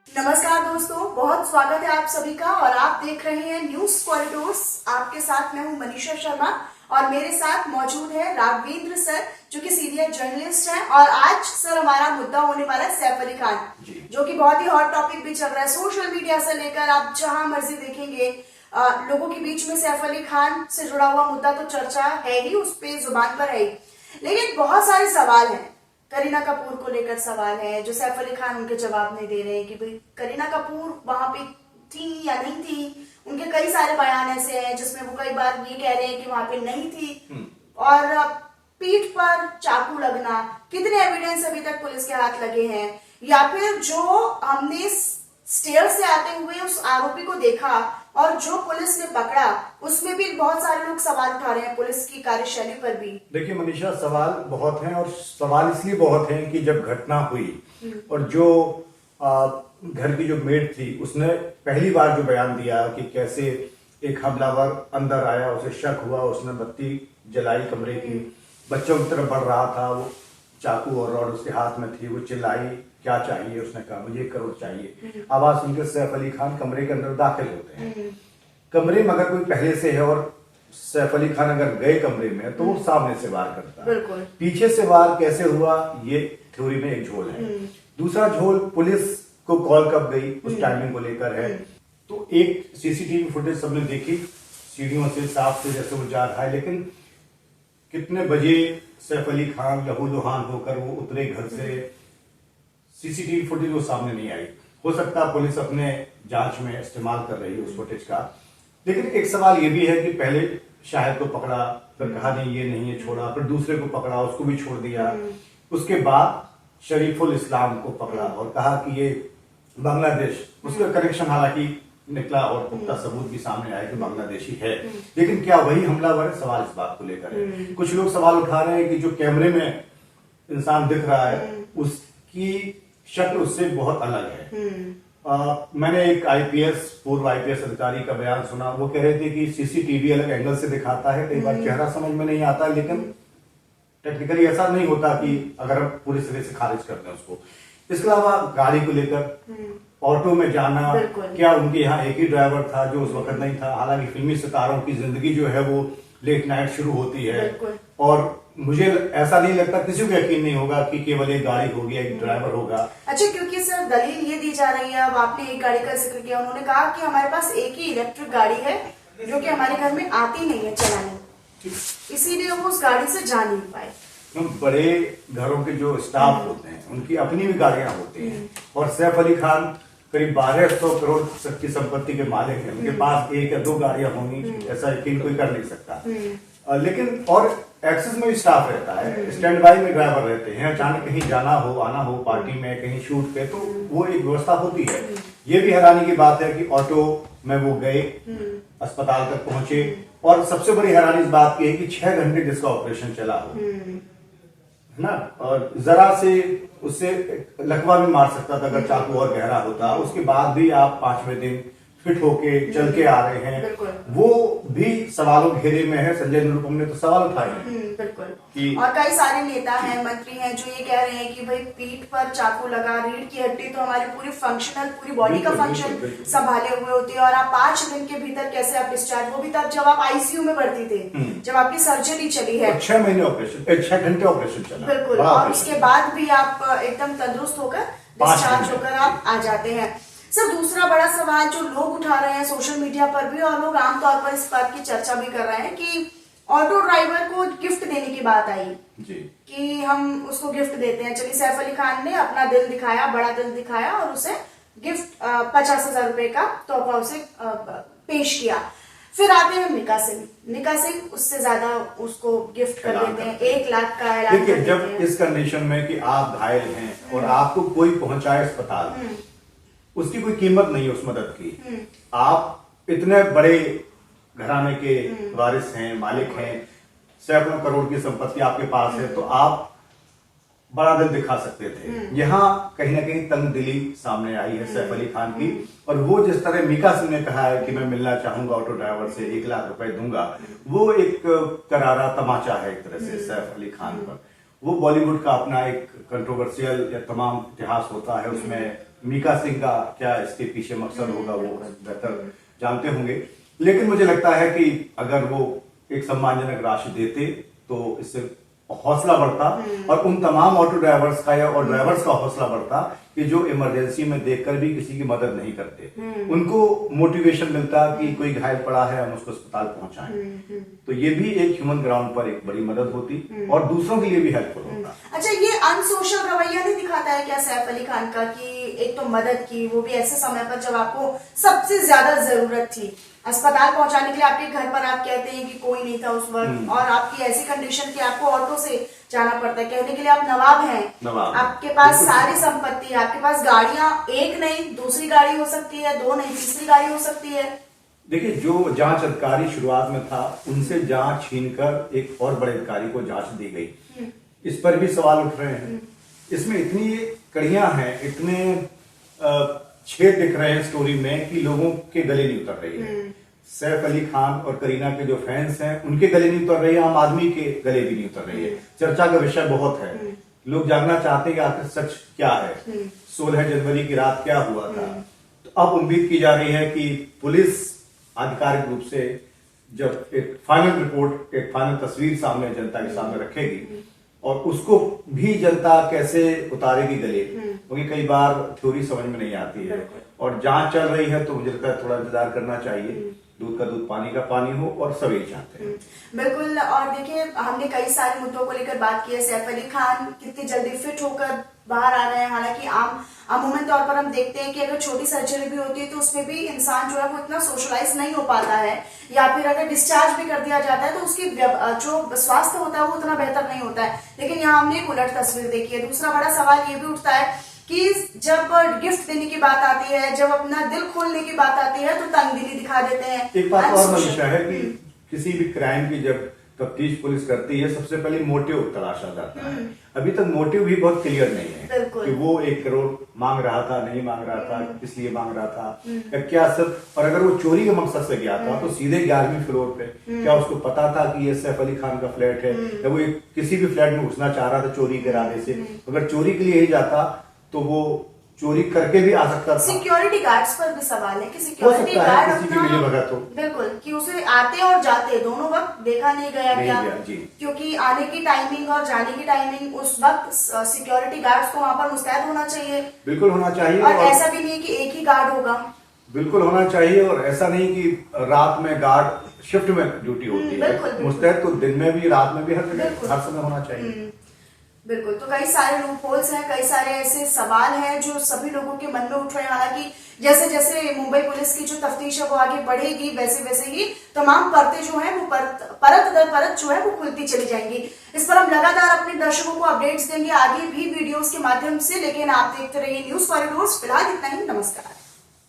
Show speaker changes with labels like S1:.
S1: नमस्कार दोस्तों, बहुत स्वागत है आप सभी का और आप देख रहे हैं न्यूज कॉरिडोर्स। आपके साथ मैं हूं मनीषा शर्मा और मेरे साथ मौजूद है राघवेंद्र सर जो कि सीनियर जर्नलिस्ट हैं। और आज सर हमारा मुद्दा होने वाला है सैफ अली खान, जो कि बहुत ही हॉट टॉपिक भी चल रहा है सोशल मीडिया से लेकर आप जहां मर्जी देखेंगे लोगों के बीच में सैफ अली खान से जुड़ा हुआ मुद्दा तो चर्चा है ही, उस पे जुबान पर है ही, लेकिन बहुत सारे सवाल हैं। करीना कपूर को लेकर सवाल है जो सैफ अली खान उनके जवाब नहीं दे रहे हैं कि भाई करीना कपूर वहां पे थी या नहीं थी। उनके कई सारे बयान ऐसे हैं जिसमें वो कई बार ये कह रहे हैं कि वहां पे नहीं थी। और पीठ पर चाकू लगना, कितने एविडेंस अभी तक पुलिस के हाथ लगे हैं, या फिर जो हमने स्टेयर से आते हुए उस आरोपी को देखा और जो पुलिस ने पकड़ा उसमें भी बहुत सारे लोग सवाल उठा रहे हैं पुलिस की कार्यशैली पर भी।
S2: देखिए मनीषा, सवाल बहुत हैं और सवाल इसलिए बहुत हैं कि जब घटना हुई और जो घर की जो मेड थी उसने पहली बार जो बयान दिया कि कैसे एक हमलावर अंदर आया, उसे शक हुआ, उसने बत्ती जलाई कमरे की, बच्चों की तरफ बढ़ रहा था, वो चाकू और रॉड उसके हाथ में थी, वो चिल्लाई क्या चाहिए, उसने कहा मुझे 1 करोड़ चाहिए। आवाज सुनकर सैफ अली खान कमरे के अंदर दाखिल होते हैं। कमरे में अगर कोई पहले से है और सैफ अली खान अगर गए कमरे में तो वो सामने से वार करता है। पीछे से वार कैसे हुआ ये थ्योरी में एक झोल है। दूसरा झोल पुलिस को कॉल कब गई उस टाइमिंग को लेकर है। तो एक सीसीटीवी फुटेज सबने देखी, सीढ़ियों से साफ से जैसे वो जा रहा है, लेकिन कितने बजे सैफ अली खान लहूलुहान होकर वो उतरे घर से, सीसीटीवी फुटेज वो सामने नहीं आई। हो सकता है पुलिस अपने जांच में इस्तेमाल कर रही है उस फुटेज का। लेकिन एक सवाल ये भी है कि पहले शाहिद को पकड़ा, फिर कहा नहीं ये नहीं है, छोड़ा, फिर दूसरे को पकड़ा, उसको भी छोड़ दिया, उसके बाद शरीफुल इस्लाम को पकड़ा और कहा कि ये बांग्लादेश, उसका कनेक्शन हालांकि निकला और पुख्ता सबूत भी सामने आया कि बांग्लादेशी है। लेकिन क्या वही हमलावर है, सवाल इस बात को लेकर है। कुछ लोग सवाल उठा रहे हैं कि जो कैमरे में इंसान दिख रहा है उसकी शक्ल उससे बहुत अलग है। मैंने एक पूर्व आईपीएस अधिकारी का बयान सुना, वो कह रहे थे कि सीसीटीवी अलग एंगल से दिखाता है, कई बार चेहरा समझ में नहीं आता, लेकिन टेक्निकली ऐसा नहीं होता कि अगर हम पूरी तरह से खारिज करते हैं उसको। इसके अलावा गाड़ी को लेकर ऑटो में जाना, क्या उनके यहाँ एक ही ड्राइवर था जो उस वक्त नहीं था। हालांकि फिल्मी सितारों की जिंदगी जो है वो लेट नाइट शुरू होती है और मुझे ऐसा नहीं लगता, किसी को यकीन नहीं होगा कि केवल एक गाड़ी होगी, एक ड्राइवर होगा।
S1: अच्छा, क्योंकि सर दलील ये दी जा रही है, अब आपने एक गाड़ी का जिक्र किया, उन्होंने कहा कि हमारे पास एक ही इलेक्ट्रिक गाड़ी है जो कि हमारे घर में आती नहीं है चलाने, इसीलिए वो उस गाड़ी से जा नहीं पाए।
S2: बड़े घरों के जो स्टाफ होते हैं उनकी अपनी भी गाड़ियां होती हैं और सैफ अली खान करीब 1200 करोड़ की संपत्ति के मालिक हैं, उनके पास 1 या 2 गाड़ियां होंगी, ऐसा यकीन कोई कर नहीं सकता। लेकिन और एक्सेस में भी स्टाफ रहता है, स्टैंड बाई में ड्राइवर रहते हैं, अचानक कहीं जाना हो, आना हो, पार्टी में, कहीं शूट पे, तो वो एक व्यवस्था होती है। ये भी हैरानी की बात है कि ऑटो में वो गए, अस्पताल तक पहुंचे, और सबसे बड़ी हैरानी इस बात की है कि 6 घंटे जिसका ऑपरेशन चला हो, है ना, और जरा से उससे लकवा भी मार सकता था अगर चाकू और गहरा होता, उसके बाद भी आप 5वें दिन फिट होके चल के आ रहे हैं, वो भी सवालों घेरे में है। संजय निरुपम ने तो सवाल उठाए हैं
S1: बिल्कुल। और कई सारे नेता हैं, मंत्री हैं जो ये कह रहे हैं कि भाई पीठ पर चाकू लगा, रीढ़ की हड्डी तो हमारी पूरी बॉडी का फंक्शन संभाले हुए होती है, और आप 5 दिन के भीतर कैसे आप डिस्चार्ज, वो भी तब जब आप आईसीयू में भर्ती थे, जब आपकी सर्जरी चली है,
S2: 6 महीने ऑपरेशन, 6 घंटे ऑपरेशन चला,
S1: बिल्कुल, और उसके बाद भी आप एकदम तंदुरुस्त होकर डिस्चार्ज होकर आप आ जाते हैं। सर दूसरा बड़ा सवाल जो लोग उठा रहे हैं सोशल मीडिया पर भी, और लोग आमतौर पर इस बात की चर्चा भी कर रहे हैं कि ऑटो ड्राइवर को गिफ्ट देने की बात आई
S2: जी,
S1: कि हम उसको गिफ्ट देते हैं। चलिए, सैफ अली खान ने अपना दिल दिखाया, बड़ा दिल दिखाया और उसे गिफ्ट 50,000 रुपए का तोहफा उसे पेश किया। फिर आते हैं मिका सिंह उससे ज्यादा उसको गिफ्ट कर देते हैं, 1 लाख का ऐलान कर देते हैं।
S2: जब इस कंडीशन में कि आप घायल हैं और आपको कोई पहुंचाए अस्पताल, उसकी कोई कीमत नहीं है उस मदद की। आप इतने बड़े घराने के वारिस हैं, मालिक हैं, सैकड़ों करोड़ की संपत्ति आपके पास है, तो आप बड़ा दिल दिखा सकते थे। यहाँ कहीं ना कहीं तंगदिली सामने आई है सैफ अली खान की, और वो जिस तरह मीका सिंह ने कहा है कि मैं मिलना चाहूंगा ऑटो ड्राइवर से, 1 लाख रुपए दूंगा, वो एक करारा तमाचा है एक तरह से सैफ अली खान पर। वो बॉलीवुड का अपना एक कंट्रोवर्शियल या तमाम इतिहास होता है, उसमें मीका सिंह का क्या इसके पीछे मकसद होगा वो बेहतर जानते होंगे, लेकिन मुझे लगता है कि अगर वो एक सम्मानजनक राशि देते तो इससे हौसला बढ़ता और उन तमाम ऑटो ड्राइवर्स का या और ड्राइवर्स का हौसला बढ़ता कि जो इमरजेंसी में देखकर भी किसी की मदद नहीं करते, उनको मोटिवेशन मिलता कि कोई घायल पड़ा है हम उसको अस्पताल पहुंचाएं। तो ये भी एक ह्यूमन ग्राउंड पर एक बड़ी मदद होती और दूसरों के लिए भी हेल्पफुल होता।
S1: अच्छा, ये अनसोशल रवैया नहीं दिखाता है क्या सैफ अली खान का कि एक तो मदद की, वो भी ऐसे समय पर जब आपको सबसे ज्यादा जरूरत थी, अस्पताल पहुंचाने के लिए आपके घर पर आप कहते हैं कि कोई नहीं था उस वक्त और आपकी ऐसी कंडीशन कि आपको ऑटो से जाना पड़ता है, कहने के लिए आप नवाब हैं, आपके पास सारी संपत्ति है, आपके पास गाड़ियां एक नहीं दूसरी गाड़ी हो सकती है, दो नहीं तीसरी गाड़ी हो सकती है।
S2: देखिए, जो जांच अधिकारी शुरुआत में था उनसे जांच छीनकर एक और बड़े अधिकारी को जांच दी गई, इस पर भी सवाल उठ रहे हैं। इसमें इतनी कड़ियां हैं, इतने छेद दिख रहे हैं स्टोरी में कि लोगों के गले नहीं उतर रही है। सैफ अली खान और करीना के जो फैंस हैं उनके गले नहीं उतर रही है, आम आदमी के गले भी नहीं उतर रही है। चर्चा का विषय बहुत है, लोग जानना चाहते हैं कि आखिर सच क्या है, 16 जनवरी की रात क्या हुआ था। तो अब उम्मीद की जा रही है कि पुलिस आधिकारिक रूप से जब एक फाइनल रिपोर्ट, एक फाइनल तस्वीर सामने जनता के सामने रखेगी और उसको भी जनता कैसे उतारेगी गले, क्योंकि कई बार थ्योरी समझ में नहीं आती है और जांच चल रही है, तो मुझे लगता है थोड़ा इंतजार करना चाहिए। दूध का दूध पानी का पानी हो और सब यही चाहते हैं।
S1: बिल्कुल। और देखिए, हमने कई सारे मुद्दों को लेकर बात की है। सैफ अली खान कितनी जल्दी फिट होकर बाहर आ रहे हैं, हालांकि अमूमन तौर पर हम देखते हैं कि अगर छोटी सर्जरी भी होती है तो उसमें भी इंसान जो है वो इतना सोशलाइज नहीं हो पाता है, या फिर अगर डिस्चार्ज भी कर दिया जाता है तो उसकी जो स्वास्थ्य होता है वो उतना बेहतर नहीं होता है। लेकिन यहाँ हमने एक उलट तस्वीर देखी है। दूसरा बड़ा सवाल ये भी उठता है कि जब गिफ्ट देने की बात आती है, जब अपना दिल खोलने की बात आती है तो तंगदिली दिखा देते हैं।
S2: एक बात और मनीषा है कि किसी भी क्राइम की जब तफ्तीश पुलिस करती है सबसे पहले मोटिव तलाशा जाता है। अभी तक मोटिव भी बहुत क्लियर नहीं है कि वो 1 करोड़ मांग रहा था, नहीं मांग रहा था, किस लिए मांग रहा था, या क्या सिर्फ, और अगर वो चोरी के मकसद से गया था तो सीधे 11वीं फ्लोर पे क्या उसको पता था कि ये सैफ अली खान का फ्लैट है, या वो किसी भी फ्लैट में घुसना चाह रहा था चोरी के इरादे से? अगर चोरी के लिए ही जाता तो वो चोरी करके भी आ सकता था।
S1: सिक्योरिटी गार्ड्स पर भी सवाल है कि सिक्योरिटी गार्ड अपना बिल्कुल कि उसे आते और जाते दोनों वक्त देखा नहीं गया क्या, क्योंकि आने की टाइमिंग और जाने की टाइमिंग उस वक्त सिक्योरिटी गार्ड्स को वहाँ पर मुस्तैद होना चाहिए।
S2: बिल्कुल होना चाहिए,
S1: और ऐसा भी नहीं कि एक ही गार्ड होगा।
S2: बिल्कुल होना चाहिए, और ऐसा नहीं कि रात में गार्ड शिफ्ट में ड्यूटी होती है, मुस्तैद तो दिन में भी रात में भी हर समय होना चाहिए।
S1: बिल्कुल। तो कई सारे लूप होल्स हैं, कई सारे ऐसे सवाल हैं जो सभी लोगों के मन में उठ रहे हैं। हालांकि जैसे जैसे मुंबई पुलिस की जो तफ्तीश है वो आगे बढ़ेगी, वैसे वैसे ही तमाम परतें जो है वो परत दर परत जो है वो खुलती चली जाएंगी। इस पर हम लगातार अपने दर्शकों को अपडेट्स देंगे आगे भी वीडियोस के माध्यम से, लेकिन आप देखते रहिए न्यूज कॉरिडोर्स। फिलहाल इतना ही, नमस्कार।